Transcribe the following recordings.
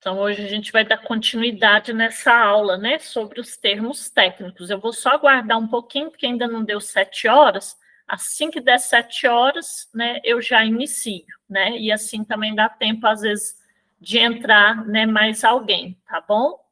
Então, hoje a gente vai dar continuidade nessa aula, né, sobre os termos técnicos. Eu vou só aguardar um pouquinho, porque ainda não deu 7 horas. Assim que der 7 horas, né, eu já inicio, né? E assim também dá tempo, às vezes, de entrar, né, mais alguém, tá bom?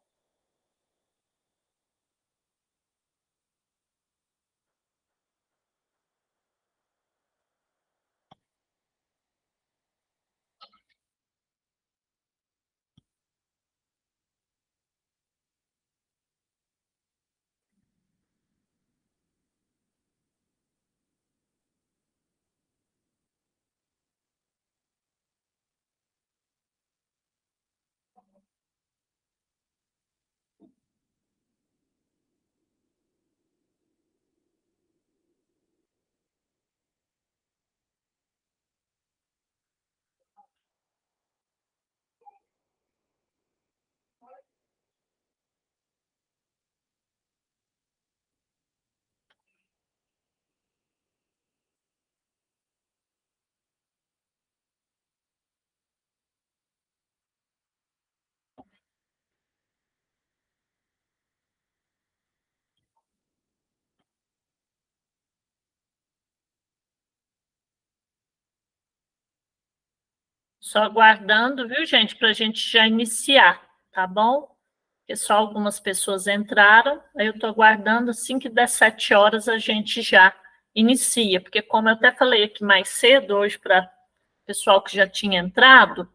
Só aguardando, viu, gente, para a gente já iniciar, tá bom? Porque só algumas pessoas entraram, aí eu estou aguardando, assim que der 7 horas a gente já inicia, porque como eu até falei aqui mais cedo, hoje para o pessoal que já tinha entrado,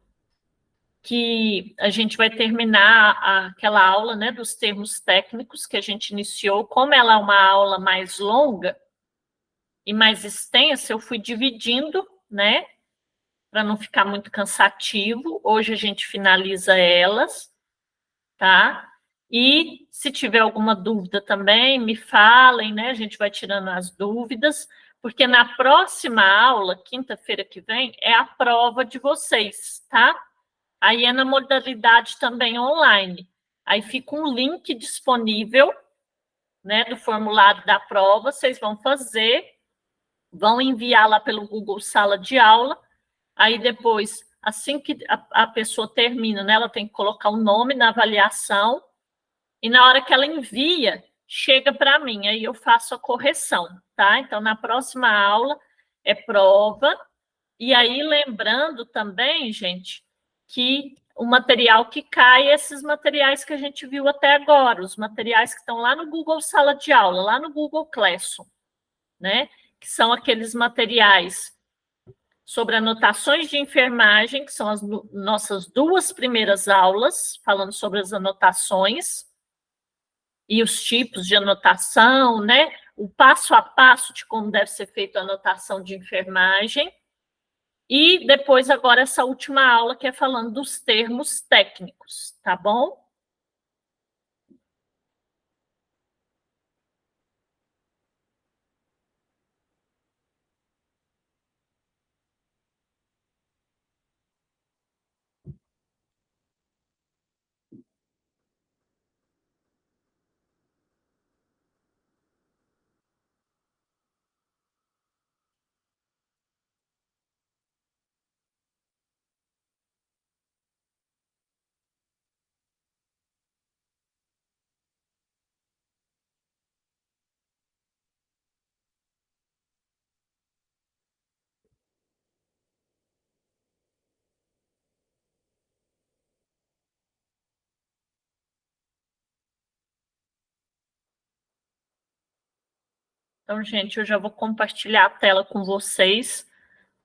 que a gente vai terminar aquela aula, né, dos termos técnicos que a gente iniciou, como ela é uma aula mais longa e mais extensa, eu fui dividindo, né, para não ficar muito cansativo. Hoje a gente finaliza elas, tá? E se tiver alguma dúvida também, me falem, né? A gente vai tirando as dúvidas, porque na próxima aula, quinta-feira que vem, é a prova de vocês, tá? Aí é na modalidade também online. Aí fica um link disponível, né, do formulário da prova, vocês vão fazer, vão enviar lá pelo Google Sala de Aula. Aí depois, assim que a pessoa termina, né, ela tem que colocar o nome na avaliação, e na hora que ela envia, chega para mim, aí eu faço a correção, tá? Então, na próxima aula é prova, e aí lembrando também, gente, que o material que cai é esses materiais que a gente viu até agora, os materiais que estão lá no Google Sala de Aula, lá no Google Classroom, né? Que são aqueles materiais sobre anotações de enfermagem, que são as nossas 2 primeiras aulas, falando sobre as anotações e os tipos de anotação, né? O passo a passo de como deve ser feita a anotação de enfermagem. E depois, agora, essa última aula, que é falando dos termos técnicos, tá bom? Então, gente, eu já vou compartilhar a tela com vocês,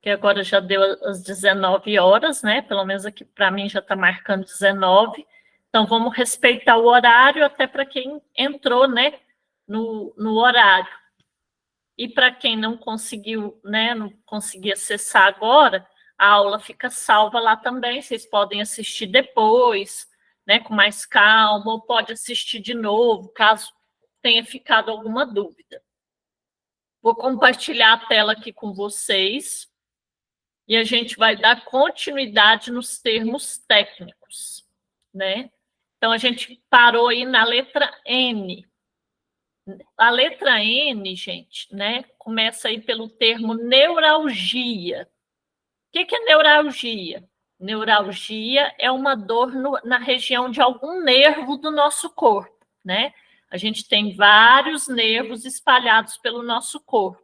que agora já deu as 19 horas, né? Pelo menos aqui para mim já está marcando 19. Então, vamos respeitar o horário, até para quem entrou, né, no horário. E para quem não conseguiu, né, não conseguir acessar agora, a aula fica salva lá também, vocês podem assistir depois, né, com mais calma, ou pode assistir de novo, caso tenha ficado alguma dúvida. Vou compartilhar a tela aqui com vocês e a gente vai dar continuidade nos termos técnicos, né? Então, a gente parou aí na letra N. A letra N, gente, né, começa aí pelo termo neuralgia. O que é neuralgia? Neuralgia é uma dor na região de algum nervo do nosso corpo, né? A gente tem vários nervos espalhados pelo nosso corpo.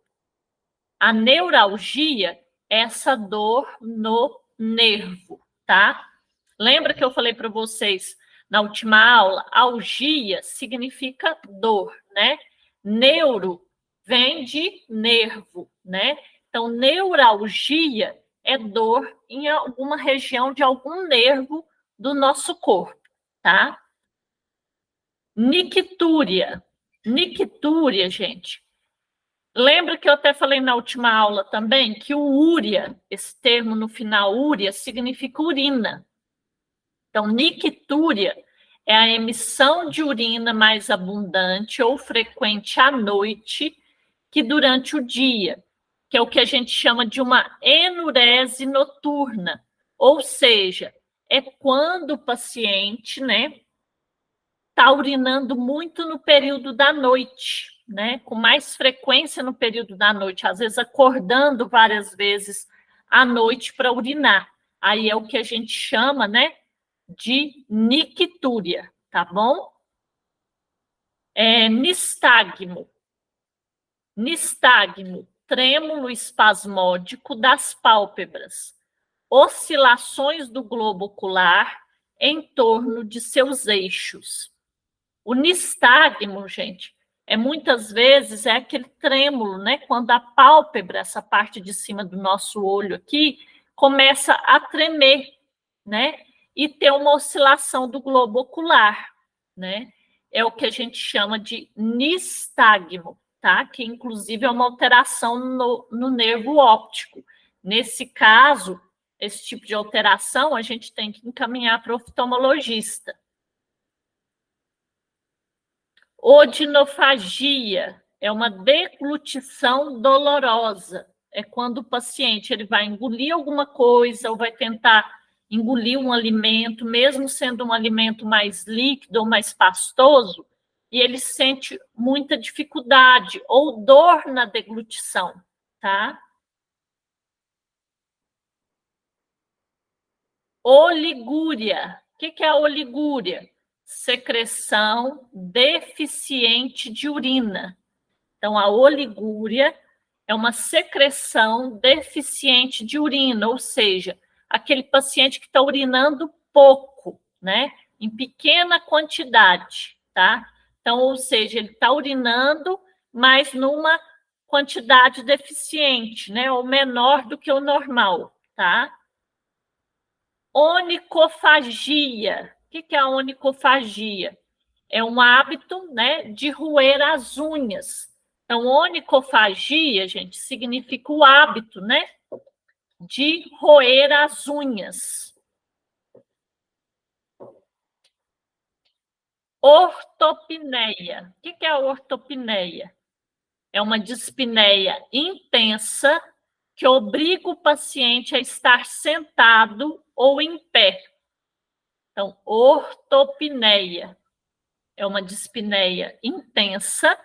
A neuralgia é essa dor no nervo, tá? Lembra que eu falei para vocês na última aula? Algia significa dor, né? Neuro vem de nervo, né? Então, neuralgia é dor em alguma região de algum nervo do nosso corpo, tá? Nictúria. Nictúria, gente. Lembra que eu até falei na última aula também que o úria, esse termo no final, úria, significa urina. Então, nictúria é a emissão de urina mais abundante ou frequente à noite que durante o dia, que é o que a gente chama de uma enurese noturna, ou seja, é quando o paciente, né, está urinando muito no período da noite, né, com mais frequência no período da noite, às vezes acordando várias vezes à noite para urinar. Aí é o que a gente chama, né, de nictúria, tá bom? Nistagmo. Nistagmo, trêmulo espasmódico das pálpebras, oscilações do globo ocular em torno de seus eixos. O nistagmo, gente, muitas vezes aquele trêmulo, né? Quando a pálpebra, essa parte de cima do nosso olho aqui, começa a tremer, né? E ter uma oscilação do globo ocular, né? É o que a gente chama de nistagmo, tá? Que inclusive é uma alteração no nervo óptico. Nesse caso, esse tipo de alteração, a gente tem que encaminhar para o oftalmologista. Odinofagia é uma deglutição dolorosa. É quando o paciente ele vai engolir alguma coisa ou vai tentar engolir um alimento, mesmo sendo um alimento mais líquido ou mais pastoso, e ele sente muita dificuldade ou dor na deglutição, tá? Oligúria. O que é a oligúria? Secreção deficiente de urina. Então, a oligúria é uma secreção deficiente de urina, ou seja, aquele paciente que está urinando pouco, né? Em pequena quantidade, tá? Então, ou seja, ele está urinando, mas numa quantidade deficiente, né? Ou menor do que o normal, tá? Onicofagia. O que é a onicofagia? É um hábito, né, de roer as unhas. Então, onicofagia, gente, significa o hábito, né, de roer as unhas. Ortopneia. O que é a ortopneia? É uma dispneia intensa que obriga o paciente a estar sentado ou em pé. Então, ortopneia é uma dispneia intensa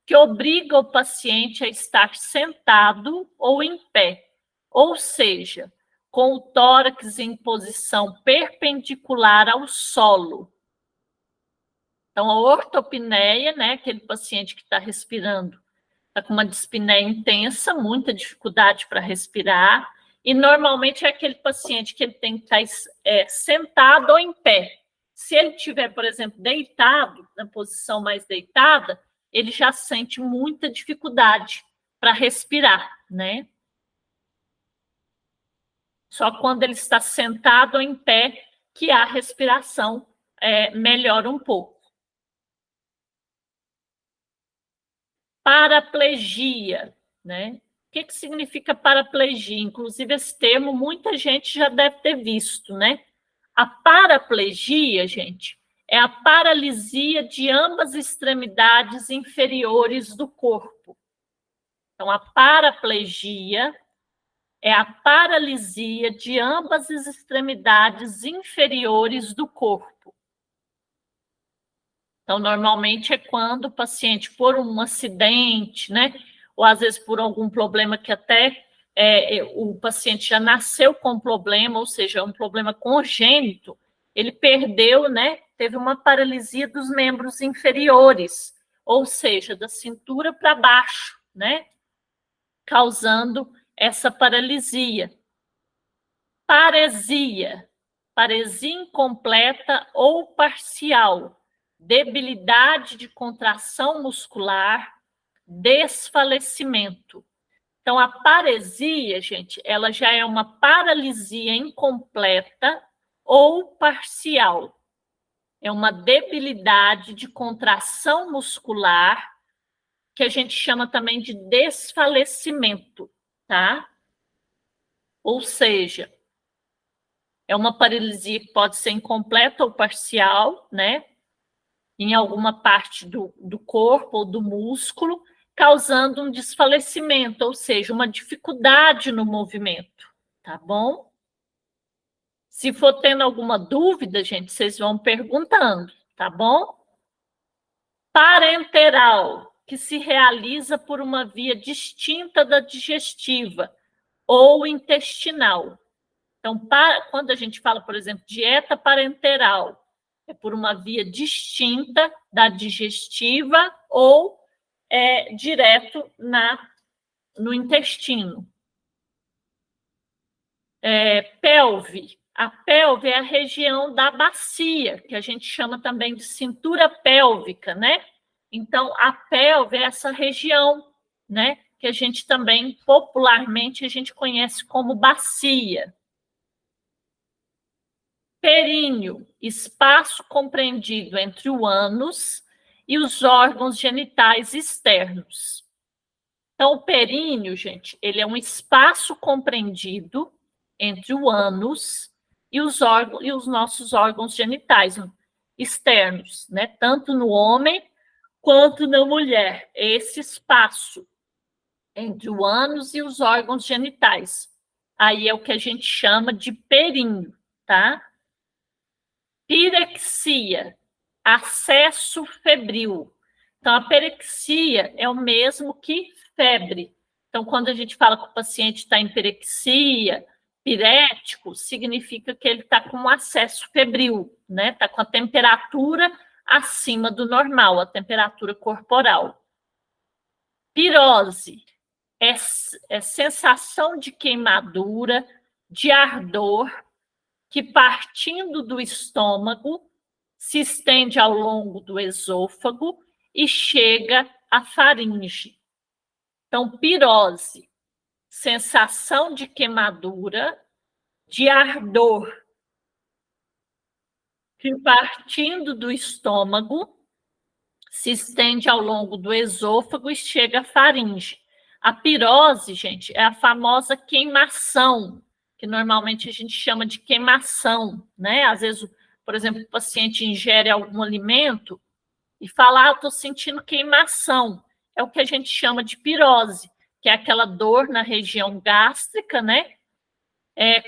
que obriga o paciente a estar sentado ou em pé, ou seja, com o tórax em posição perpendicular ao solo. Então, a ortopneia, né, aquele paciente que está respirando, está com uma dispneia intensa, muita dificuldade para respirar, e normalmente é aquele paciente que ele tem que estar sentado ou em pé. Se ele estiver, por exemplo, deitado, na posição mais deitada, ele já sente muita dificuldade para respirar, né? Só quando ele está sentado ou em pé que a respiração melhora um pouco. Paraplegia, né? O que significa paraplegia? Inclusive, esse termo muita gente já deve ter visto, né? A paraplegia, gente, é a paralisia de ambas extremidades inferiores do corpo. Então, a paraplegia é a paralisia de ambas as extremidades inferiores do corpo. Então, normalmente é quando o paciente, por um acidente, né, ou às vezes por algum problema que até o paciente já nasceu com problema, ou seja, um problema congênito, ele perdeu, né? Teve uma paralisia dos membros inferiores, ou seja, da cintura para baixo, né? Causando essa paralisia. Paresia incompleta ou parcial, debilidade de contração muscular, desfalecimento. Então, a paresia, gente, ela já é uma paralisia incompleta ou parcial. É uma debilidade de contração muscular, que a gente chama também de desfalecimento, tá? Ou seja, é uma paralisia que pode ser incompleta ou parcial, né? Em alguma parte do corpo ou do músculo, causando um desfalecimento, ou seja, uma dificuldade no movimento, tá bom? Se for tendo alguma dúvida, gente, vocês vão perguntando, tá bom? Parenteral, que se realiza por uma via distinta da digestiva ou intestinal. Então, quando a gente fala, por exemplo, dieta parenteral, é por uma via distinta da digestiva ou direto no intestino. Pelve. A pelve é a região da bacia, que a gente chama também de cintura pélvica, né? Então, a pelve é essa região, né? Que a gente também, popularmente, a gente conhece como bacia. Períneo, espaço compreendido entre o ânus e os órgãos genitais externos. Então, o períneo, gente, ele é um espaço compreendido entre o ânus e os nossos órgãos genitais externos, né? Tanto no homem quanto na mulher. Esse espaço entre o ânus e os órgãos genitais. Aí é o que a gente chama de períneo, tá? Pirexia, acesso febril. Então, a pirexia é o mesmo que febre. Então, quando a gente fala que o paciente está em pirexia, pirético, significa que ele está com acesso febril, né? Está com a temperatura acima do normal, a temperatura corporal. Pirose é sensação de queimadura, de ardor, que partindo do estômago se estende ao longo do esôfago e chega à faringe. Então, pirose, sensação de queimadura, de ardor, que partindo do estômago se estende ao longo do esôfago e chega à faringe. A pirose, gente, é a famosa queimação, que normalmente a gente chama de queimação, né? Às vezes, por exemplo, o paciente ingere algum alimento e fala, estou sentindo queimação. É o que a gente chama de pirose, que é aquela dor na região gástrica, né?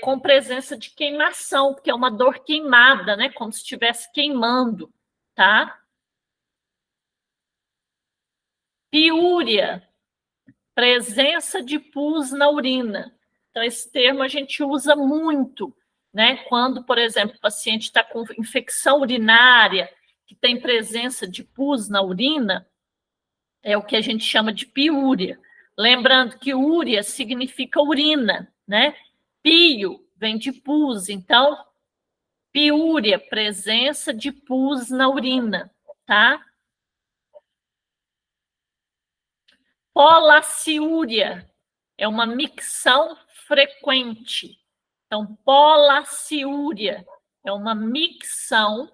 Com presença de queimação, porque é uma dor queimada, né? Como se estivesse queimando, tá? Piúria, presença de pus na urina. Então, esse termo a gente usa muito, né? Quando, por exemplo, o paciente está com infecção urinária, que tem presença de pus na urina, é o que a gente chama de piúria. Lembrando que úria significa urina, né? Pio vem de pus, então, piúria, presença de pus na urina, tá? Polaciúria é uma micção frequente. Então, polaciúria é uma micção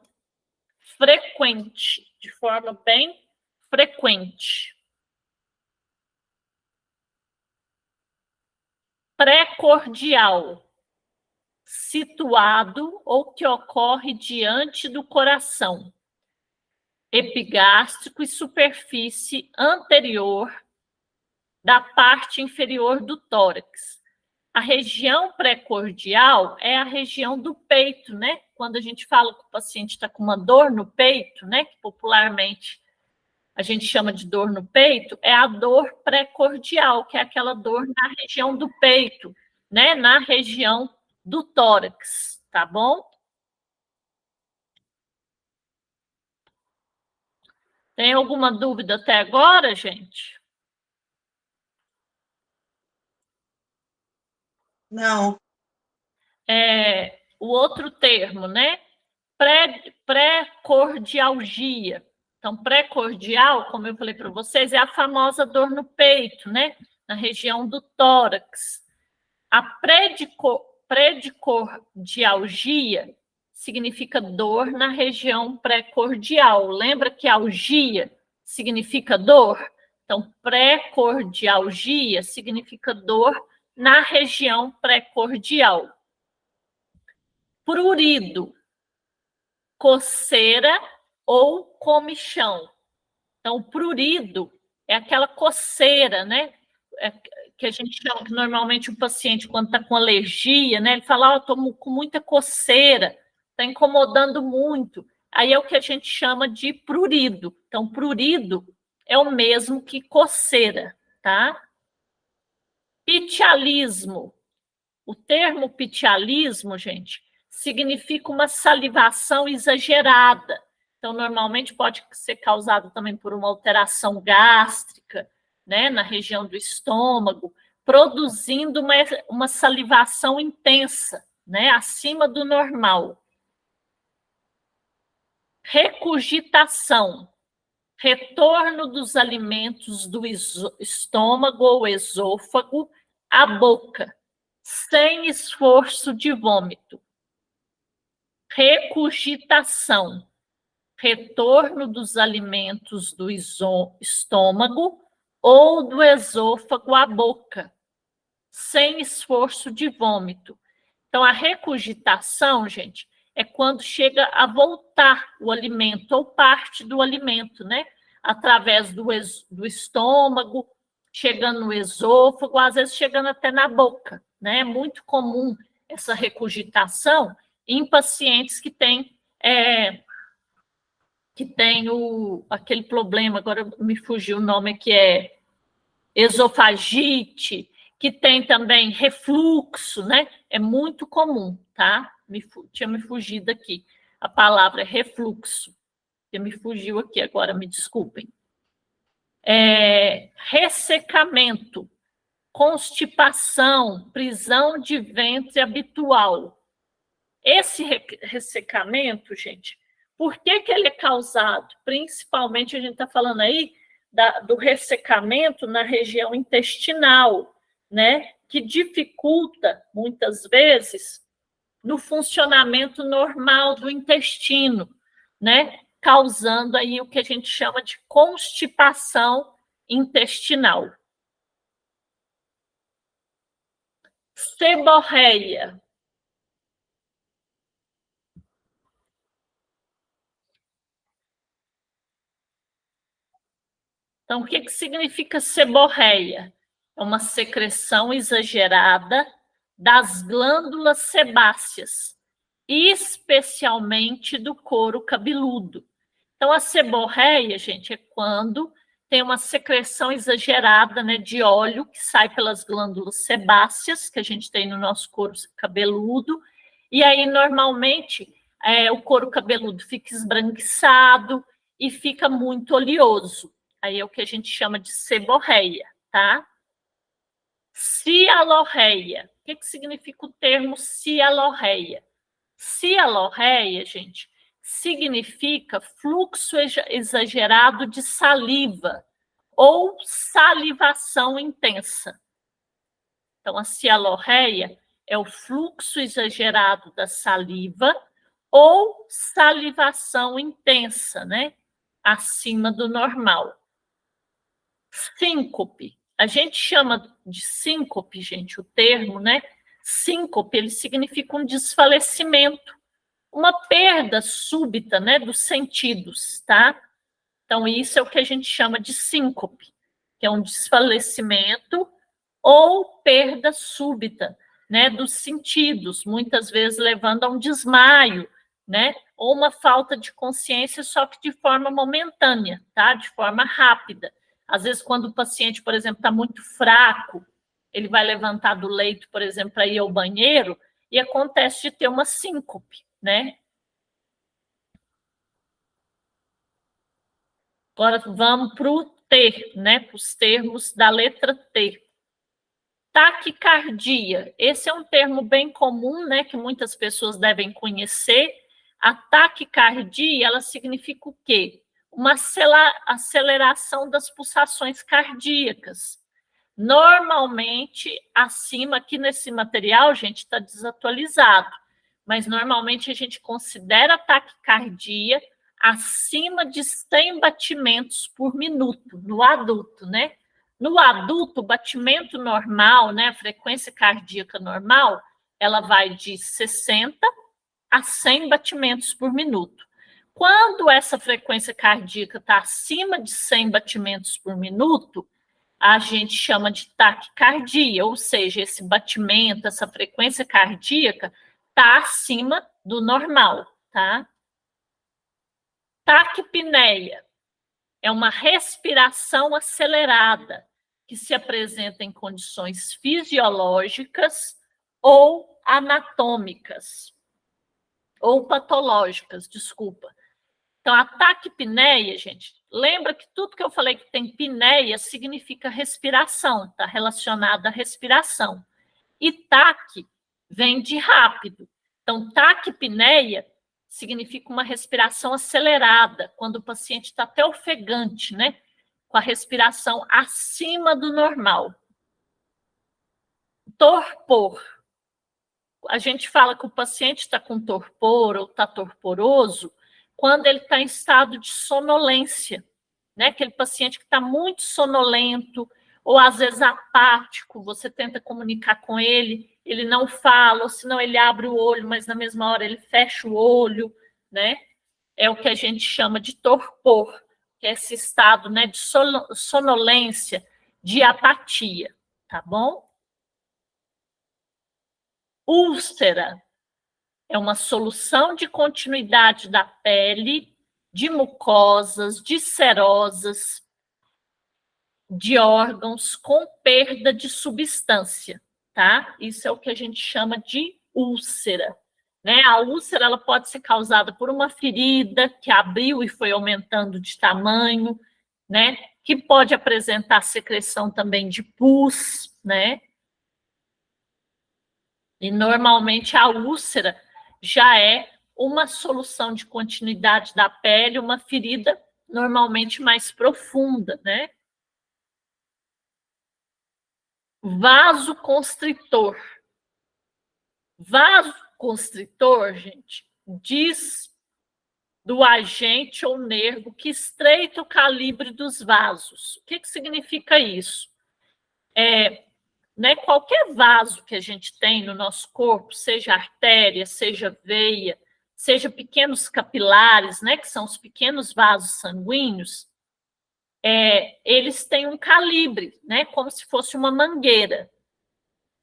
frequente, de forma bem frequente. Pré-cordial, situado ou que ocorre diante do coração. Epigástrico e superfície anterior da parte inferior do tórax. A região pré-cordial é a região do peito, né? Quando a gente fala que o paciente está com uma dor no peito, né? Que popularmente a gente chama de dor no peito, é a dor pré-cordial, que é aquela dor na região do peito, né? Na região do tórax, tá bom? Tem alguma dúvida até agora, gente? Não. O outro termo, né? Pré-cordialgia. Então, pré-cordial, como eu falei para vocês, é a famosa dor no peito, né? Na região do tórax. A predicordialgia significa dor na região pré-cordial. Lembra que algia significa dor? Então, pré-cordialgia significa dor na região pré-cordial. Prurido, coceira ou comichão. Então, prurido é aquela coceira, né? Que a gente chama, que normalmente o paciente, quando está com alergia, né? Ele fala, estou com muita coceira, está incomodando muito. Aí é o que a gente chama de prurido. Então, prurido é o mesmo que coceira, tá? Pitialismo. O termo pitialismo, gente, significa uma salivação exagerada. Então, normalmente pode ser causado também por uma alteração gástrica, né, na região do estômago, produzindo uma salivação intensa, né, acima do normal. Regurgitação, retorno dos alimentos do estômago ou esôfago à boca, sem esforço de vômito. Regurgitação, retorno dos alimentos do estômago ou do esôfago à boca, sem esforço de vômito. Então, a regurgitação, gente, é quando chega a voltar o alimento ou parte do alimento, né? Através do estômago, chegando no esôfago, às vezes chegando até na boca, né? É muito comum essa regurgitação em pacientes que têm aquele problema, agora me fugiu o nome, que é esofagite, que tem também refluxo, né? É muito comum, tá? Tinha me fugido aqui. A palavra é refluxo, que me fugiu aqui agora, me desculpem. Ressecamento, constipação, prisão de ventre habitual. Esse ressecamento, gente, por que ele é causado? Principalmente, a gente está falando aí do ressecamento na região intestinal, né? Que dificulta, muitas vezes, no funcionamento normal do intestino, né? Causando aí o que a gente chama de constipação intestinal. Seborreia. Então, o que significa seborreia? É uma secreção exagerada das glândulas sebáceas, especialmente do couro cabeludo. Então, a seborreia, gente, é quando tem uma secreção exagerada, né, de óleo que sai pelas glândulas sebáceas, que a gente tem no nosso couro cabeludo, e aí, normalmente, o couro cabeludo fica esbranquiçado e fica muito oleoso. Aí é o que a gente chama de seborreia, tá? Cialorreia. O que significa o termo cialorreia? Cialorreia, gente, significa fluxo exagerado de saliva ou salivação intensa. Então, a cialorreia é o fluxo exagerado da saliva ou salivação intensa, né? Acima do normal. Síncope. A gente chama de síncope, gente, o termo, né? Síncope, ele significa um desfalecimento, uma perda súbita, né, dos sentidos, tá? Então, isso é o que a gente chama de síncope, que é um desfalecimento ou perda súbita, né, dos sentidos, muitas vezes levando a um desmaio, né? Ou uma falta de consciência, só que de forma momentânea, tá? De forma rápida. Às vezes, quando o paciente, por exemplo, está muito fraco, ele vai levantar do leito, por exemplo, para ir ao banheiro, e acontece de ter uma síncope, né? Agora vamos para o T, né? Para os termos da letra T. Taquicardia. Esse é um termo bem comum, né? Que muitas pessoas devem conhecer. A taquicardia, ela significa o quê? Uma aceleração das pulsações cardíacas. Normalmente, acima, aqui nesse material, gente, está desatualizado, mas normalmente a gente considera a taquicardia acima de 100 batimentos por minuto no adulto, né? No adulto, o batimento normal, né, a frequência cardíaca normal, ela vai de 60 a 100 batimentos por minuto. Quando essa frequência cardíaca está acima de 100 batimentos por minuto, a gente chama de taquicardia, ou seja, esse batimento, essa frequência cardíaca está acima do normal, tá? Taquipneia é uma respiração acelerada que se apresenta em condições fisiológicas ou anatômicas, ou patológicas, desculpa. Então, a taquipneia, gente, lembra que tudo que eu falei que tem pneia significa respiração, está relacionado à respiração. E taque vem de rápido. Então, taquipneia significa uma respiração acelerada, quando o paciente está até ofegante, né? Com a respiração acima do normal. Torpor. A gente fala que o paciente está com torpor ou está torporoso quando ele está em estado de sonolência, né? Aquele paciente que está muito sonolento, ou às vezes apático, você tenta comunicar com ele, ele não fala, ou senão ele abre o olho, mas na mesma hora ele fecha o olho, né? É o que a gente chama de torpor, que é esse estado, né, de sonolência, de apatia, tá bom? Úlcera é uma solução de continuidade da pele, de mucosas, de serosas, de órgãos com perda de substância, tá? Isso é o que a gente chama de úlcera, né? A úlcera, ela pode ser causada por uma ferida que abriu e foi aumentando de tamanho, né? Que pode apresentar secreção também de pus, né? E normalmente a úlcera já é uma solução de continuidade da pele, uma ferida normalmente mais profunda, né? Vasoconstritor. Vasoconstritor, gente, diz do agente ou nervo que estreita o calibre dos vasos. O que significa isso? Né, qualquer vaso que a gente tem no nosso corpo, seja artéria, seja veia, seja pequenos capilares, né, que são os pequenos vasos sanguíneos, eles têm um calibre, né, como se fosse uma mangueira.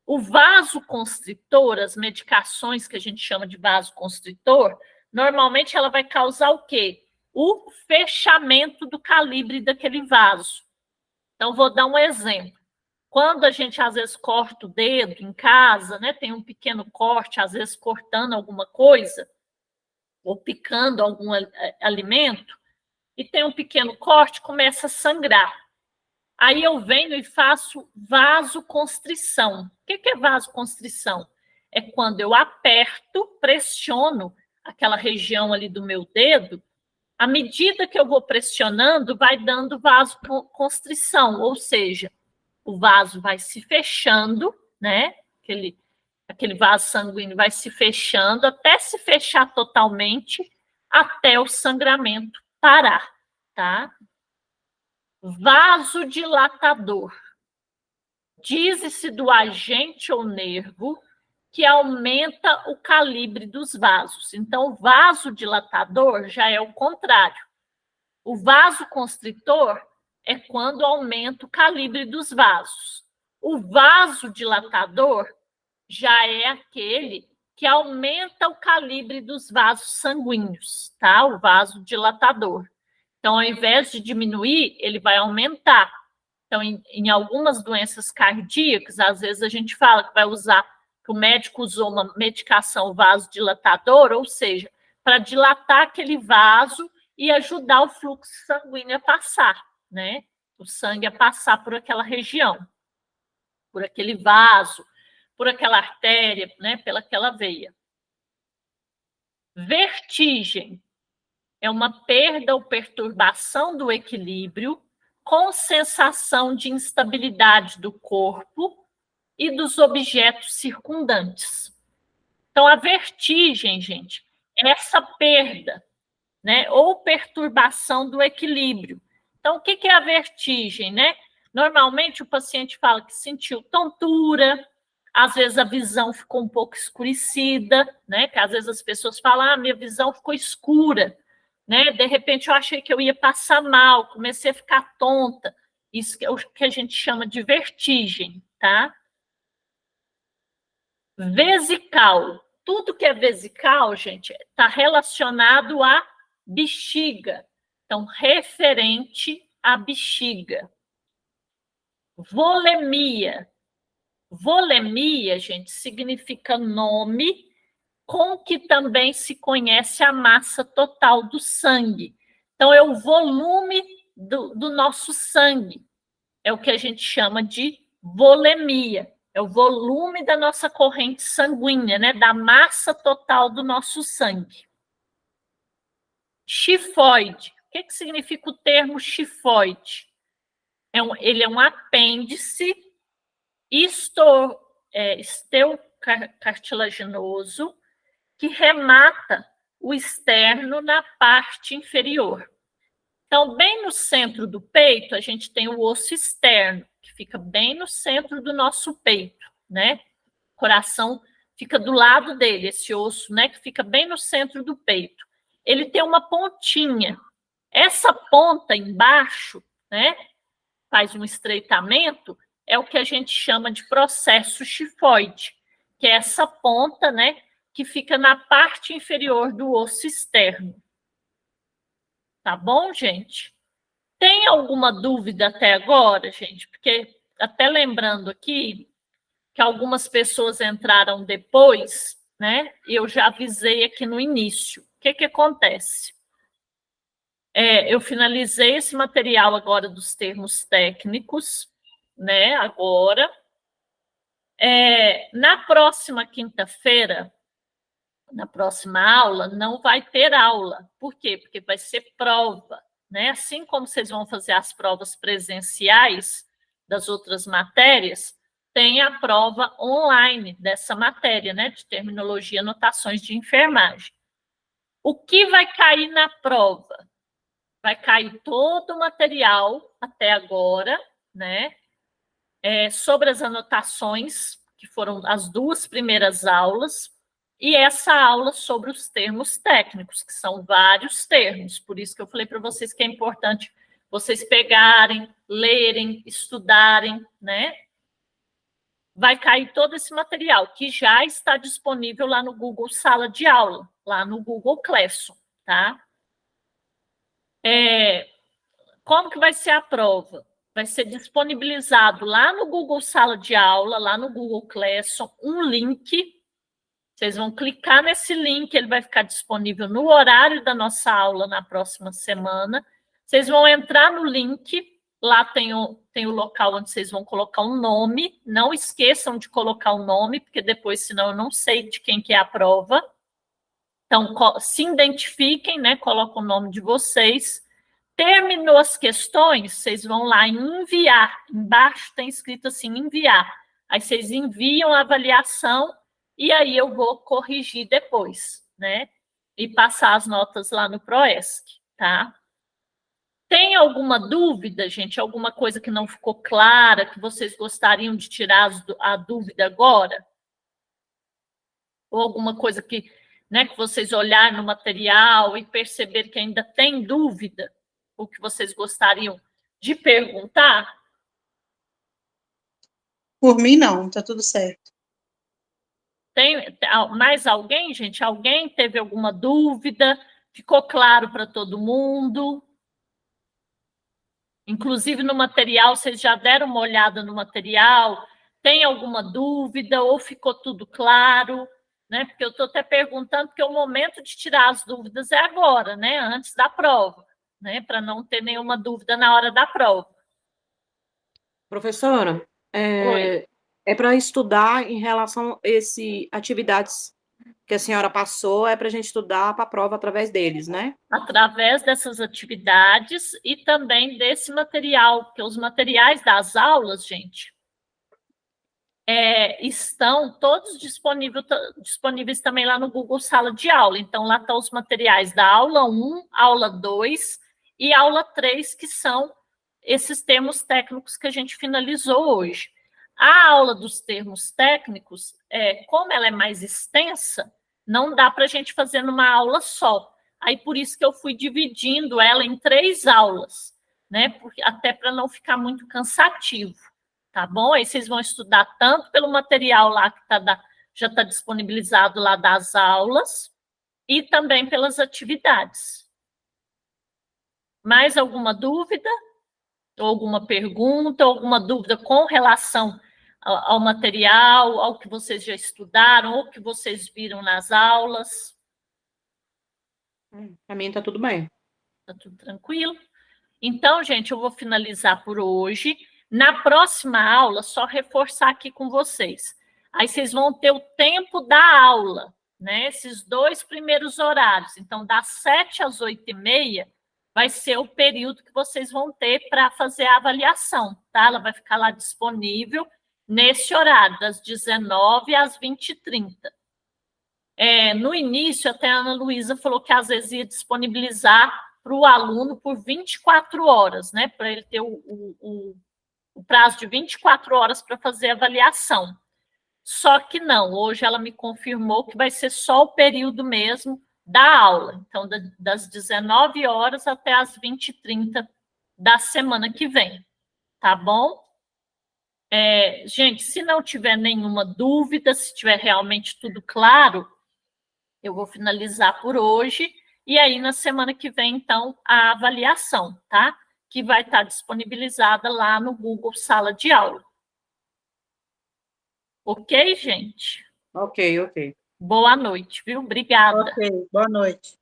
O vasoconstritor, as medicações que a gente chama de vasoconstritor, normalmente ela vai causar o quê? O fechamento do calibre daquele vaso. Então, vou dar um exemplo. Quando a gente, às vezes, corta o dedo em casa, né, tem um pequeno corte, às vezes cortando alguma coisa, ou picando algum alimento, e tem um pequeno corte, começa a sangrar. Aí eu venho e faço vasoconstrição. O que é vasoconstrição? É quando eu aperto, pressiono aquela região ali do meu dedo, à medida que eu vou pressionando, vai dando vasoconstrição, ou seja, o vaso vai se fechando, né? Aquele vaso sanguíneo vai se fechando até se fechar totalmente, até o sangramento parar, tá? Vasodilatador. Diz-se do agente ou nervo que aumenta o calibre dos vasos. Então, o vasodilatador já é o contrário. O vasoconstritor é quando aumenta o calibre dos vasos. O vasodilatador já é aquele que aumenta o calibre dos vasos sanguíneos, tá? O vasodilatador. Então, ao invés de diminuir, ele vai aumentar. Então, em algumas doenças cardíacas, às vezes a gente fala que vai usar, que o médico usou uma medicação vasodilatadora, ou seja, para dilatar aquele vaso e ajudar o fluxo sanguíneo a passar, né? O sangue a passar por aquela região, por aquele vaso, por aquela artéria, né? Pelaquela veia. Vertigem é uma perda ou perturbação do equilíbrio com sensação de instabilidade do corpo e dos objetos circundantes. Então, a vertigem, gente, é essa perda, né, ou perturbação do equilíbrio. Então, o que é a vertigem, né? Normalmente, o paciente fala que sentiu tontura, às vezes a visão ficou um pouco escurecida, né? Que às vezes as pessoas falam, ah, minha visão ficou escura, né? De repente eu achei que eu ia passar mal, comecei a ficar tonta. Isso é o que a gente chama de vertigem, tá? Vesical. Tudo que é vesical, gente, está relacionado à bexiga. Então, referente à bexiga. Volemia. Volemia, gente, significa nome com que também se conhece a massa total do sangue. Então, é o volume do nosso sangue. É o que a gente chama de volemia. É o volume da nossa corrente sanguínea, né? Da massa total do nosso sangue. Chifoide. O que significa o termo chifoide? Ele é um apêndice esteucartilaginoso que remata o externo na parte inferior. Então, bem no centro do peito, a gente tem o osso externo, que fica bem no centro do nosso peito, né? O coração fica do lado dele, esse osso, né, que fica bem no centro do peito. Ele tem uma pontinha. Essa ponta embaixo, né, faz um estreitamento, é o que a gente chama de processo chifoide, que é essa ponta, né, que fica na parte inferior do osso externo. Tá bom, gente? Tem alguma dúvida até agora, gente? Porque, até lembrando aqui, que algumas pessoas entraram depois, né? E eu já avisei aqui no início. O que acontece? Eu finalizei esse material agora dos termos técnicos, né? Agora. Na próxima quinta-feira, na próxima aula, não vai ter aula. Por quê? Porque vai ser prova, né? Assim como vocês vão fazer as provas presenciais das outras matérias, tem a prova online dessa matéria, né? De terminologia e anotações de enfermagem. O que vai cair na prova? Vai cair todo o material até agora, né? Sobre as anotações, que foram as 2 primeiras aulas, e essa aula sobre os termos técnicos, que são vários termos, por isso que eu falei para vocês que é importante vocês pegarem, lerem, estudarem, né? Vai cair todo esse material, que já está disponível lá no Google Sala de Aula, lá no Google Classroom, tá? Como que vai ser a prova? Vai ser disponibilizado lá no Google Sala de Aula, lá no Google Classroom, um link. Vocês vão clicar nesse link, ele vai ficar disponível no horário da nossa aula na próxima semana. Vocês vão entrar no link, lá tem o local onde vocês vão colocar um nome. Não esqueçam de colocar o nome, porque depois, senão, eu não sei de quem que é a prova. Então, se identifiquem, né? Coloquem o nome de vocês. Terminou as questões, vocês vão lá em enviar. Embaixo tem escrito assim, enviar. Aí vocês enviam a avaliação e aí eu vou corrigir depois, né? E passar as notas lá no Proesc, tá? Tem alguma dúvida, gente? Alguma coisa que não ficou clara, que vocês gostariam de tirar a dúvida agora? Ou alguma coisa que, né, que vocês olharem no material e perceber que ainda tem dúvida? O que vocês gostariam de perguntar? Por mim, não, tá tudo certo. Tem mais alguém, gente? Alguém teve alguma dúvida? Ficou claro para todo mundo? Inclusive no material, vocês já deram uma olhada no material? Tem alguma dúvida ou ficou tudo claro? Né? Porque eu estou até perguntando, porque o momento de tirar as dúvidas é agora, né? Antes da prova, né? Para não ter nenhuma dúvida na hora da prova. Professora, Oi. é para estudar em relação a esse atividades que a senhora passou, é para a gente estudar para a prova através deles, né? Através dessas atividades e também desse material, porque os materiais das aulas, gente, estão todos disponíveis também lá no Google Sala de Aula. Então, lá estão os materiais da aula 1, aula 2 e aula 3, que são esses termos técnicos que a gente finalizou hoje. A aula dos termos técnicos, como ela é mais extensa, não dá para a gente fazer numa aula só. Aí, por isso que eu fui dividindo ela em 3 aulas, né? Até para não ficar muito cansativo. Tá bom? Aí vocês vão estudar tanto pelo material lá que já está disponibilizado lá das aulas e também pelas atividades. Mais alguma dúvida? Ou alguma pergunta? Ou alguma dúvida com relação ao material, ao que vocês já estudaram, ou que vocês viram nas aulas? Para mim está tudo bem. Tá tudo tranquilo? Então, gente, eu vou finalizar por hoje. Na próxima aula, só reforçar aqui com vocês. Aí vocês vão ter o tempo da aula, né? Esses 2 primeiros horários. Então, das 7 às 8h30 vai ser o período que vocês vão ter para fazer a avaliação, tá? Ela vai ficar lá disponível nesse horário, das 19 às 20h30. No início, até a Ana Luísa falou que às vezes ia disponibilizar para o aluno por 24 horas, né? Para ele ter o prazo de 24 horas para fazer a avaliação. Só que não, hoje ela me confirmou que vai ser só o período mesmo da aula. Então, das 19 horas até as 20h30 da semana que vem. Tá bom? Gente, se não tiver nenhuma dúvida, se tiver realmente tudo claro, eu vou finalizar por hoje. E aí, na semana que vem, então, a avaliação, tá? Que vai estar disponibilizada lá no Google Sala de Aula. Ok, gente? Ok, ok. Boa noite, viu? Obrigada. Ok, boa noite.